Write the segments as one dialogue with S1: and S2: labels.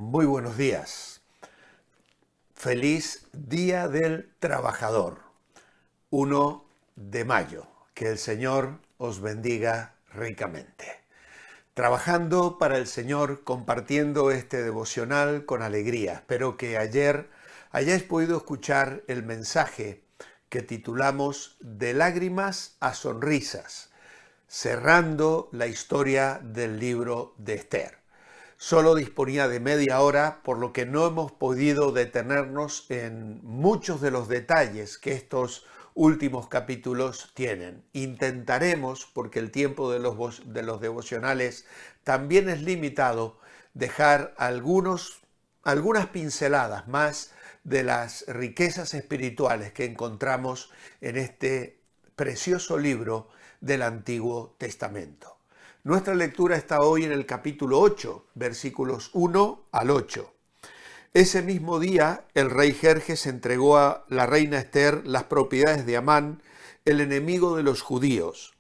S1: Muy buenos días. Feliz Día del Trabajador, 1 de mayo. Que el Señor os bendiga ricamente. Trabajando para el Señor, compartiendo este devocional con alegría. Espero que ayer hayáis podido escuchar el mensaje que titulamos De lágrimas a sonrisas, cerrando la historia del libro de Esther. Solo disponía de media hora, por lo que no hemos podido detenernos en muchos de los detalles que estos últimos capítulos tienen. Intentaremos, porque el tiempo de los devocionales también es limitado, dejar algunas pinceladas más de las riquezas espirituales que encontramos en este precioso libro del Antiguo Testamento. Nuestra lectura está hoy en el capítulo 8, versículos 1 al 8. Ese mismo día, el rey Jerjes entregó a la reina Esther las propiedades de Amán, el enemigo de los judíos.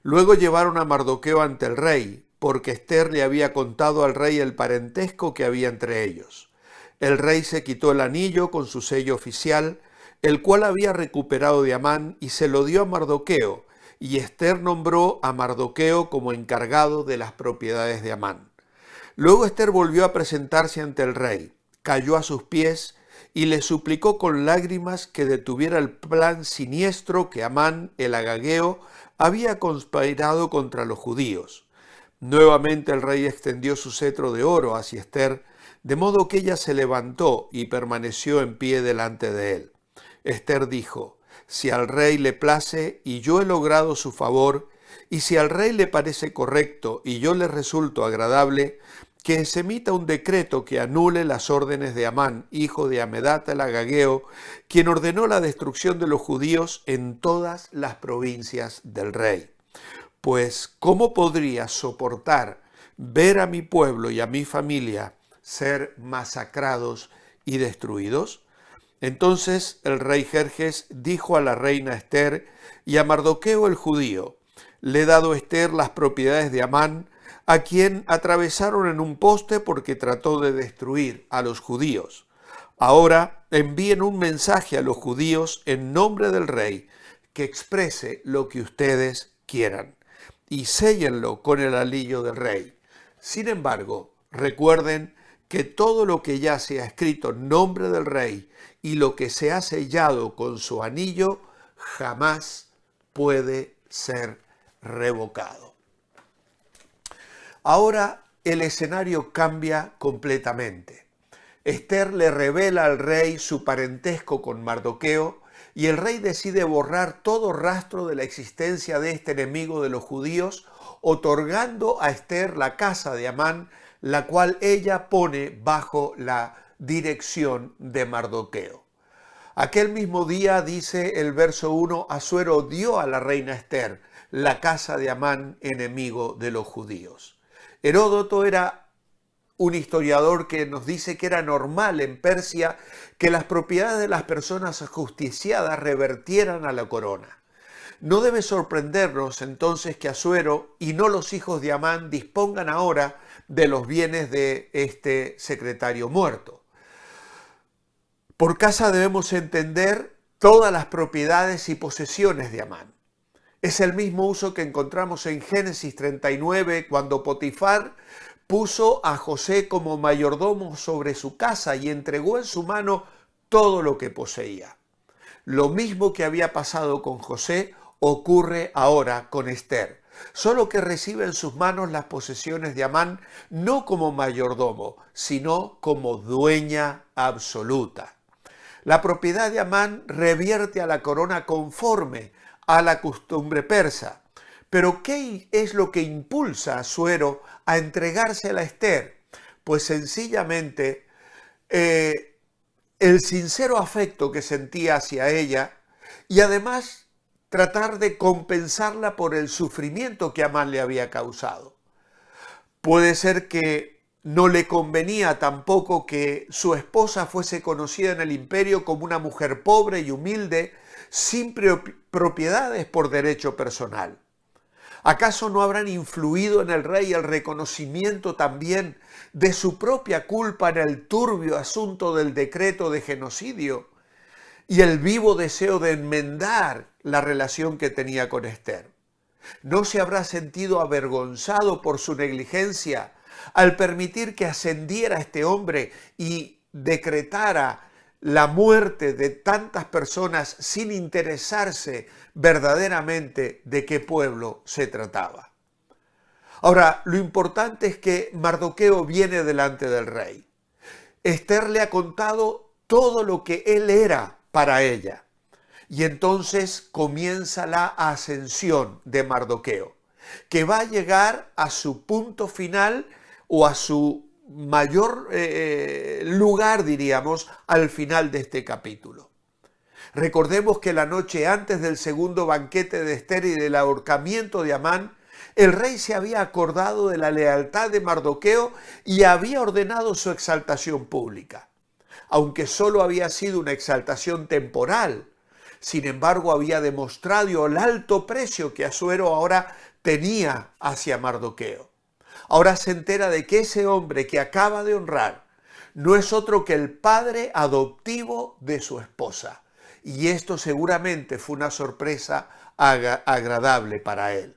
S1: Luego llevaron a Mardoqueo ante el rey, porque Esther le había contado al rey el parentesco que había entre ellos. El rey se quitó el anillo con su sello oficial, el cual había recuperado de Amán, y se lo dio a Mardoqueo, y Esther nombró a Mardoqueo como encargado de las propiedades de Amán. Luego Esther volvió a presentarse ante el rey, cayó a sus pies y le suplicó con lágrimas que detuviera el plan siniestro que Amán, el agageo, había conspirado contra los judíos. Nuevamente el rey extendió su cetro de oro hacia Esther, de modo que ella se levantó y permaneció en pie delante de él. Esther dijo: si al rey le place y yo he logrado su favor, y si al rey le parece correcto y yo le resulto agradable, que se emita un decreto que anule las órdenes de Amán, hijo de Hamedata el agageo, quien ordenó la destrucción de los judíos en todas las provincias del rey. Pues, ¿cómo podría soportar ver a mi pueblo y a mi familia ser masacrados y destruidos? Entonces el rey Jerjes dijo a la reina Esther y a Mardoqueo el judío: le he dado a Esther las propiedades de Amán, a quien atravesaron en un poste porque trató de destruir a los judíos. Ahora envíen un mensaje a los judíos en nombre del rey, que exprese lo que ustedes quieran, y séllenlo con el anillo del rey. Sin embargo, recuerden que todo lo que ya se ha escrito en nombre del rey y lo que se ha sellado con su anillo jamás puede ser revocado. Ahora el escenario cambia completamente. Esther le revela al rey su parentesco con Mardoqueo y el rey decide borrar todo rastro de la existencia de este enemigo de los judíos, otorgando a Esther la casa de Amán, la cual ella pone bajo la dirección de Mardoqueo. Aquel mismo día, dice el verso 1, Asuero dio a la reina Esther la casa de Amán, enemigo de los judíos. Heródoto era un historiador que nos dice que era normal en Persia que las propiedades de las personas ajusticiadas revertieran a la corona. No debe sorprendernos entonces que Asuero y no los hijos de Amán dispongan ahora de los bienes de este secretario muerto. Por casa debemos entender todas las propiedades y posesiones de Amán. Es el mismo uso que encontramos en Génesis 39, cuando Potifar puso a José como mayordomo sobre su casa y entregó en su mano todo lo que poseía. Lo mismo que había pasado con José ocurre ahora con Esther, solo que recibe en sus manos las posesiones de Amán no como mayordomo, sino como dueña absoluta. La propiedad de Amán revierte a la corona conforme a la costumbre persa. Pero ¿qué es lo que impulsa a Asuero a entregársela a Esther? Pues sencillamente el sincero afecto que sentía hacia ella y además tratar de compensarla por el sufrimiento que Amán le había causado. Puede ser que no le convenía tampoco que su esposa fuese conocida en el imperio como una mujer pobre y humilde, sin propiedades por derecho personal. ¿Acaso no habrán influido en el rey el reconocimiento también de su propia culpa en el turbio asunto del decreto de genocidio y el vivo deseo de enmendar la relación que tenía con Ester? ¿No se habrá sentido avergonzado por su negligencia al permitir que ascendiera este hombre y decretara la muerte de tantas personas sin interesarse verdaderamente de qué pueblo se trataba? Ahora, lo importante es que Mardoqueo viene delante del rey. Ester le ha contado todo lo que él era para ella. Y entonces comienza la ascensión de Mardoqueo, que va a llegar a su punto final o a su mayor lugar, diríamos, al final de este capítulo. Recordemos que la noche antes del segundo banquete de Ester y del ahorcamiento de Amán, el rey se había acordado de la lealtad de Mardoqueo y había ordenado su exaltación pública. Aunque solo había sido una exaltación temporal, sin embargo había demostrado el alto precio que Asuero ahora tenía hacia Mardoqueo. Ahora se entera de que ese hombre que acaba de honrar no es otro que el padre adoptivo de su esposa. Y esto seguramente fue una sorpresa agradable para él.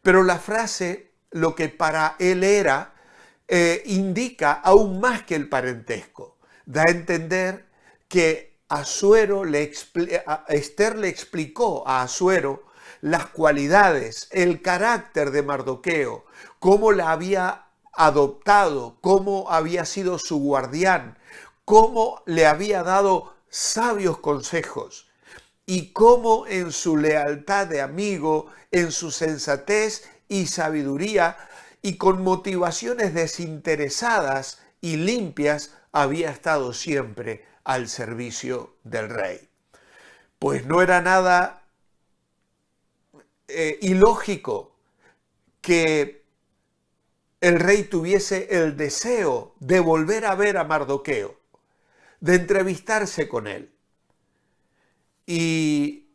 S1: Pero la frase, lo que para él era, indica aún más que el parentesco. Da a entender que Ester le explicó a Asuero las cualidades, el carácter de Mardoqueo, cómo la había adoptado, cómo había sido su guardián, cómo le había dado sabios consejos y cómo en su lealtad de amigo, en su sensatez y sabiduría y con motivaciones desinteresadas y limpias había estado siempre al servicio del rey. Pues no era nada ilógico que el rey tuviese el deseo de volver a ver a Mardoqueo, de entrevistarse con él. Y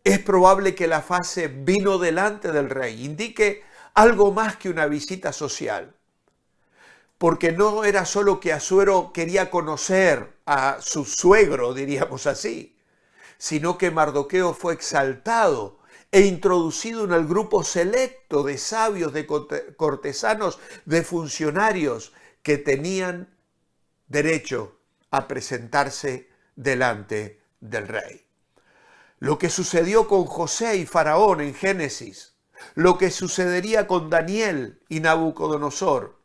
S1: es probable que la fase vino delante del rey indique algo más que una visita social. Porque no era solo que Asuero quería conocer a su suegro, diríamos así, sino que Mardoqueo fue exaltado e introducido en el grupo selecto de sabios, de cortesanos, de funcionarios que tenían derecho a presentarse delante del rey. Lo que sucedió con José y Faraón en Génesis, lo que sucedería con Daniel y Nabucodonosor,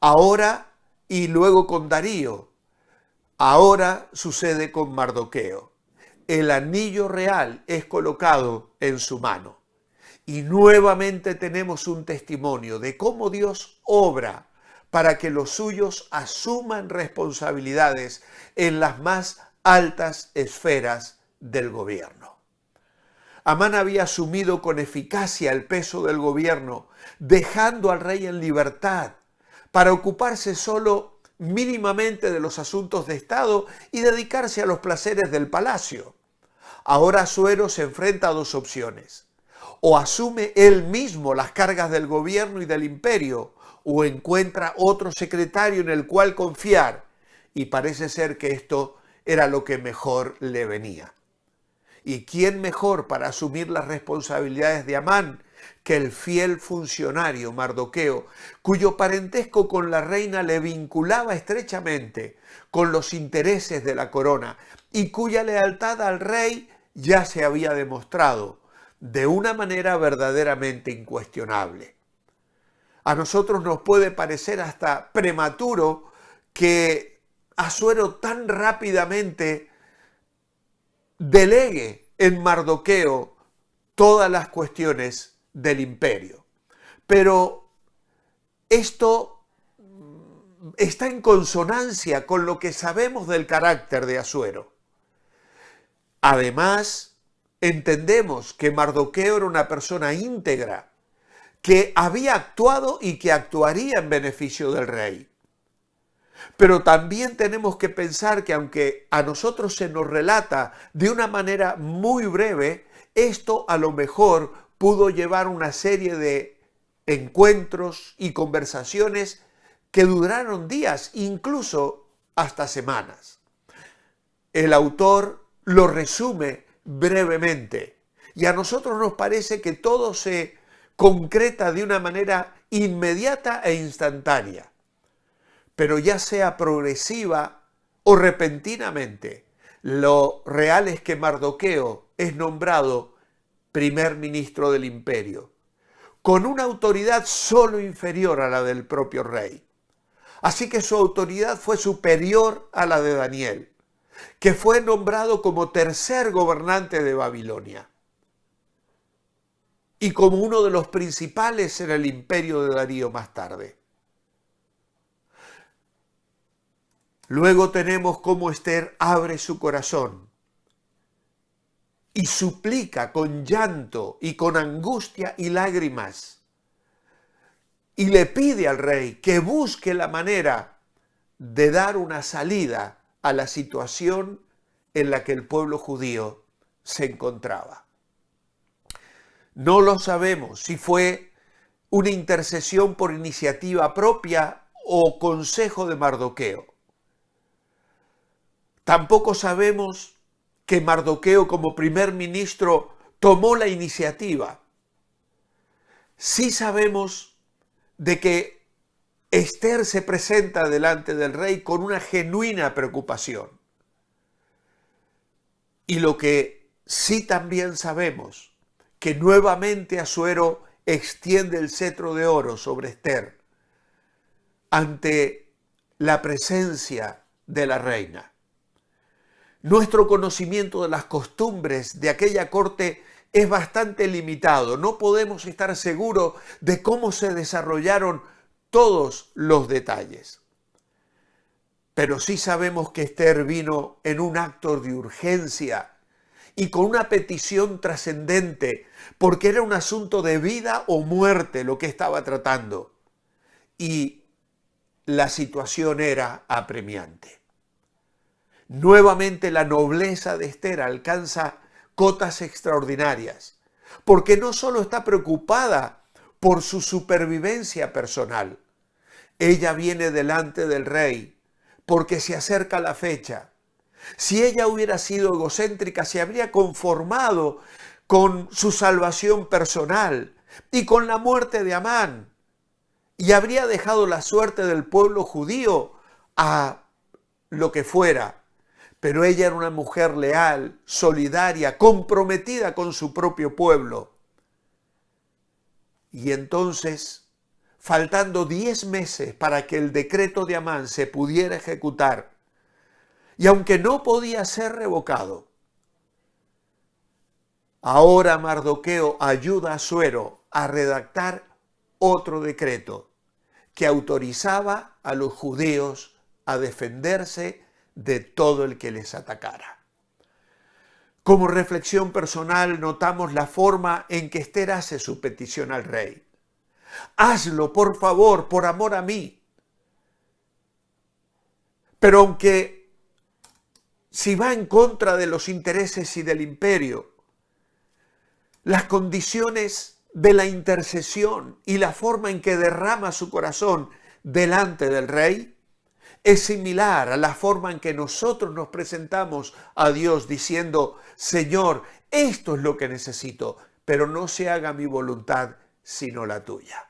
S1: ahora y luego con Darío, ahora sucede con Mardoqueo. El anillo real es colocado en su mano. Y nuevamente tenemos un testimonio de cómo Dios obra para que los suyos asuman responsabilidades en las más altas esferas del gobierno. Amán había asumido con eficacia el peso del gobierno, dejando al rey en libertad para ocuparse solo mínimamente de los asuntos de Estado y dedicarse a los placeres del palacio. Ahora Asuero se enfrenta a dos opciones. O asume él mismo las cargas del gobierno y del imperio, o encuentra otro secretario en el cual confiar, y parece ser que esto era lo que mejor le venía. ¿Y quién mejor para asumir las responsabilidades de Amán que el fiel funcionario Mardoqueo, cuyo parentesco con la reina le vinculaba estrechamente con los intereses de la corona y cuya lealtad al rey ya se había demostrado de una manera verdaderamente incuestionable? A nosotros nos puede parecer hasta prematuro que Asuero tan rápidamente delegue en Mardoqueo todas las cuestiones del imperio. Pero esto está en consonancia con lo que sabemos del carácter de Asuero. Además, entendemos que Mardoqueo era una persona íntegra, que había actuado y que actuaría en beneficio del rey. Pero también tenemos que pensar que aunque a nosotros se nos relata de una manera muy breve, esto a lo mejor pudo llevar una serie de encuentros y conversaciones que duraron días, incluso hasta semanas. El autor lo resume brevemente y a nosotros nos parece que todo se concreta de una manera inmediata e instantánea, pero ya sea progresiva o repentinamente, lo real es que Mardoqueo es nombrado primer ministro del imperio, con una autoridad solo inferior a la del propio rey. Así que su autoridad fue superior a la de Daniel, que fue nombrado como tercer gobernante de Babilonia y como uno de los principales en el imperio de Darío más tarde. Luego tenemos cómo Esther abre su corazón y suplica con llanto y con angustia y lágrimas, y le pide al rey que busque la manera de dar una salida a la situación en la que el pueblo judío se encontraba. No lo sabemos si fue una intercesión por iniciativa propia o consejo de Mardoqueo. Tampoco sabemos que Mardoqueo como primer ministro tomó la iniciativa. Sí sabemos de que Esther se presenta delante del rey con una genuina preocupación. Y lo que sí también sabemos, que nuevamente Asuero extiende el cetro de oro sobre Esther ante la presencia de la reina. Nuestro conocimiento de las costumbres de aquella corte es bastante limitado. No podemos estar seguros de cómo se desarrollaron todos los detalles. Pero sí sabemos que Esther vino en un acto de urgencia y con una petición trascendente, porque era un asunto de vida o muerte lo que estaba tratando. Y la situación era apremiante. Nuevamente la nobleza de Esther alcanza cotas extraordinarias, porque no solo está preocupada por su supervivencia personal, ella viene delante del rey porque se acerca la fecha. Si ella hubiera sido egocéntrica, se habría conformado con su salvación personal y con la muerte de Amán, y habría dejado la suerte del pueblo judío a lo que fuera. Pero ella era una mujer leal, solidaria, comprometida con su propio pueblo. Y entonces, faltando 10 meses para que el decreto de Amán se pudiera ejecutar, y aunque no podía ser revocado, ahora Mardoqueo ayuda a Asuero a redactar otro decreto que autorizaba a los judíos a defenderse de todo el que les atacara. Como reflexión personal notamos la forma en que Esther hace su petición al rey. Hazlo, por favor, por amor a mí. Pero aunque si va en contra de los intereses y del imperio, las condiciones de la intercesión y la forma en que derrama su corazón delante del rey es similar a la forma en que nosotros nos presentamos a Dios diciendo: Señor, esto es lo que necesito, pero no se haga mi voluntad sino la tuya.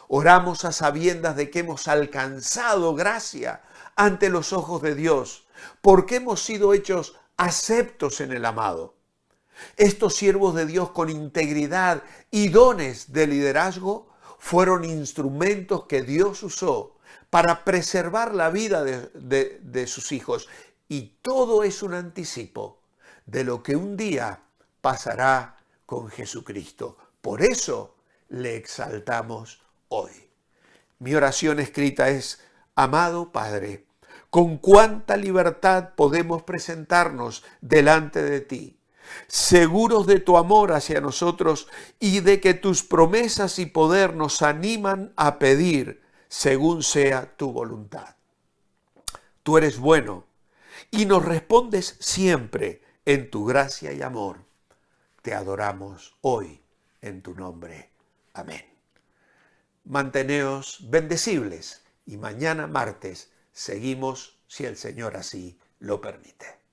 S1: Oramos a sabiendas de que hemos alcanzado gracia ante los ojos de Dios, porque hemos sido hechos aceptos en el amado. Estos siervos de Dios con integridad y dones de liderazgo fueron instrumentos que Dios usó para preservar la vida de sus hijos. Y todo es un anticipo de lo que un día pasará con Jesucristo. Por eso le exaltamos hoy. Mi oración escrita es: amado Padre, con cuánta libertad podemos presentarnos delante de ti, seguros de tu amor hacia nosotros y de que tus promesas y poder nos animan a pedir según sea tu voluntad. Tú eres bueno y nos respondes siempre en tu gracia y amor. Te adoramos hoy en tu nombre. Amén. Manteneos bendecibles y mañana martes seguimos si el Señor así lo permite.